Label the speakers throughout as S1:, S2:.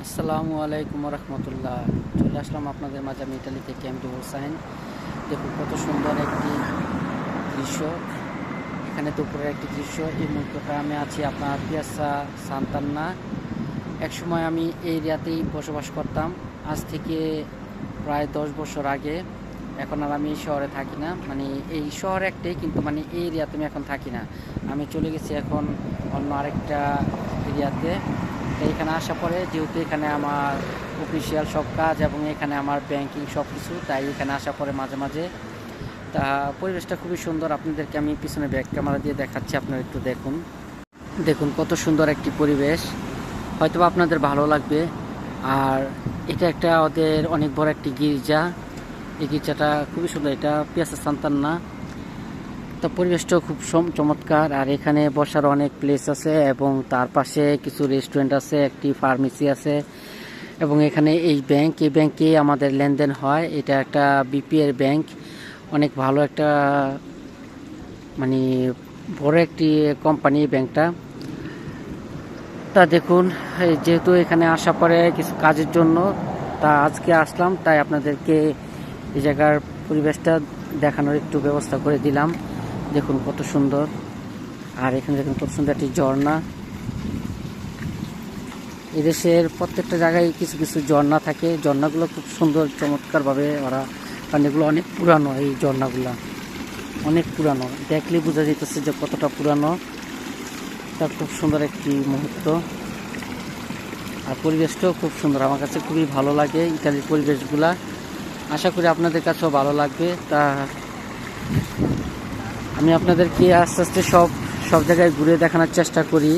S1: আসসালামু আলাইকুম রহমতুল্লাহ। চলে আসলাম আপনাদের মাঝে, আমি ইটালি থেকে এমডি হোসাইন। দেখুন কত সুন্দর একটি দৃশ্য, এখানে দুপুরের একটি দৃশ্য। এই মুহূর্তটা আমি আছি আপনার পিয়াসা সান্তান্না। একসময় আমি এই এরিয়াতেই বসবাস করতাম, আজ থেকে প্রায় 10 বছর আগে। এখন আর আমি এই শহরে থাকি না, মানে এই শহর একটাই, কিন্তু মানে এই এরিয়াতে আমি এখন থাকি না। আমি চলে গেছি এখন অন্য আরেকটা এরিয়াতে। এখানে আসা পরে, যেহেতু এখানে আমার অফিসিয়াল সব কাজ এবং এখানে আমার ব্যাংকিং সব কিছু, তাই এখানে আসা পরে মাঝে মাঝে। তা পরিবেশটা খুবই সুন্দর, আপনাদেরকে আমি পিছনে ব্যাক ক্যামেরা দিয়ে দেখাচ্ছি, আপনারা একটু দেখুন। দেখুন কত সুন্দর একটি পরিবেশ, হয়তো আপনাদের ভালো লাগবে। আর এটা একটা ওদের অনেক বড় একটি গির্জা, এই গির্জাটা খুবই সুন্দর, এটা পিয়াসা সান্তান্না। তো পরিবেশটাও খুব চমৎকার। আর এখানে বসার অনেক প্লেস আছে এবং তার পাশে কিছু রেস্টুরেন্ট আছে, একটি ফার্মেসি আছে এবং এখানে এই ব্যাংকে আমাদের লেনদেন হয়। এটা একটা বিপিএর ব্যাংক, অনেক ভালো একটা মানে বড় একটি কোম্পানি ব্যাংকটা। তা দেখুন, যেহেতু এখানে আসা পরে কিছু কাজের জন্য, তা আজকে আসলাম, তাই আপনাদেরকে এই জায়গার পরিবেশটা দেখানোর একটু ব্যবস্থা করে দিলাম। দেখুন কত সুন্দর। আর এখানে দেখুন কত সুন্দর একটি ঝর্ণা। এদেশের প্রত্যেকটা জায়গায় কিছু কিছু ঝর্ণা থাকে, ঝর্ণাগুলো খুব সুন্দর চমৎকারভাবে ওরা, কারণ এগুলো অনেক পুরানো, এই ঝর্ণাগুলো অনেক পুরানো, দেখলেই বোঝা যেতেছে যে কতটা পুরানো। তা খুব সুন্দর একটি মুহূর্ত। আর পরিবেশটাও খুব সুন্দর, আমার কাছে খুবই ভালো লাগে ইতালির পরিবেশগুলা। আশা করি আপনাদের কাছেও ভালো লাগবে। তা আমি আপনাদেরকে আস্তে আস্তে সব জায়গায় ঘুরে দেখানোর চেষ্টা করি।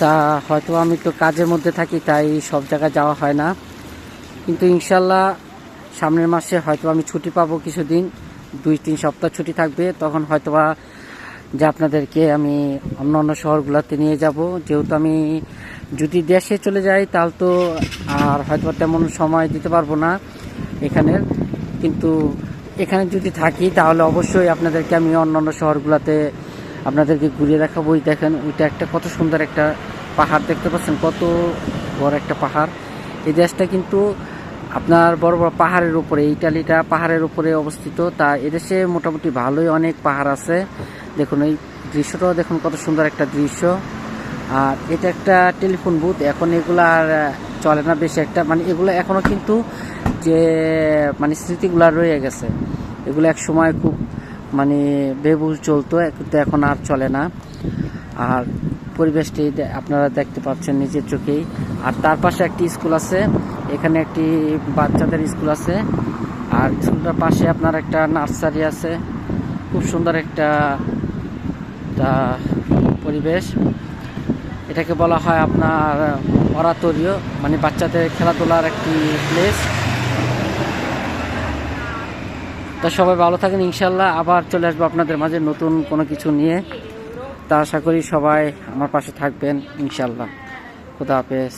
S1: তা হয়তো আমি তো কাজের মধ্যে থাকি, তাই সব জায়গায় যাওয়া হয় না, কিন্তু ইনশাল্লাহ সামনের মাসে হয়তো আমি ছুটি পাবো কিছুদিন, 2-3 সপ্তাহ ছুটি থাকবে, তখন হয়তোবা যে আপনাদেরকে আমি অন্য অন্য শহরগুলোতে নিয়ে যাব। যেহেতু আমি যদি দেশে চলে যাই তাহলে তো আর হয়তো তেমন সময় দিতে পারবো না এখানের, কিন্তু এখানে যদি থাকি তাহলে অবশ্যই আপনাদেরকে আমি অন্য অন্য শহরগুলোতে আপনাদেরকে ঘুরিয়ে দেখাবো। দেখেন ওইটা একটা কত সুন্দর একটা পাহাড় দেখতে পাচ্ছেন, কত বড় একটা পাহাড়। এই দেশটা কিন্তু আপনার বড় বড় পাহাড়ের উপরে, ইটালিটা পাহাড়ের উপরে অবস্থিত। তা এদেশে মোটামুটি ভালোই অনেক পাহাড় আছে। দেখুন এই দৃশ্যটাও দেখুন কত সুন্দর একটা দৃশ্য। আর এটা একটা টেলিফোন বুথ, এখন এগুলো আর চলে না বেশি একটা, মানে এগুলো এখনও কিন্তু যে মানে স্মৃতিগুলো রয়ে গেছে, এগুলো এক সময় খুব মানে বেবুল চলতো, কিন্তু এখন আর চলে না। আর পরিবেশটি আপনারা দেখতে পাচ্ছেন নিজের চোখেই। আর তার পাশে একটি স্কুল আছে, এখানে একটি বাচ্চাদের স্কুল আছে। আর স্কুলটার পাশে আপনার একটা নার্সারি আছে, খুব সুন্দর একটা পরিবেশ। এটাকে বলা হয় আপনার অরাতরিও, মানে বাচ্চাদের খেলাধুলার একটি প্লেস। তা সবাই ভালো থাকেন, ইনশাল্লাহ আবার চলে আসবো আপনাদের মাঝে নতুন কোনো কিছু নিয়ে। তা আশা করি সবাই আমার পাশে থাকবেন ইনশাল্লাহ। খুদা হাফেজ।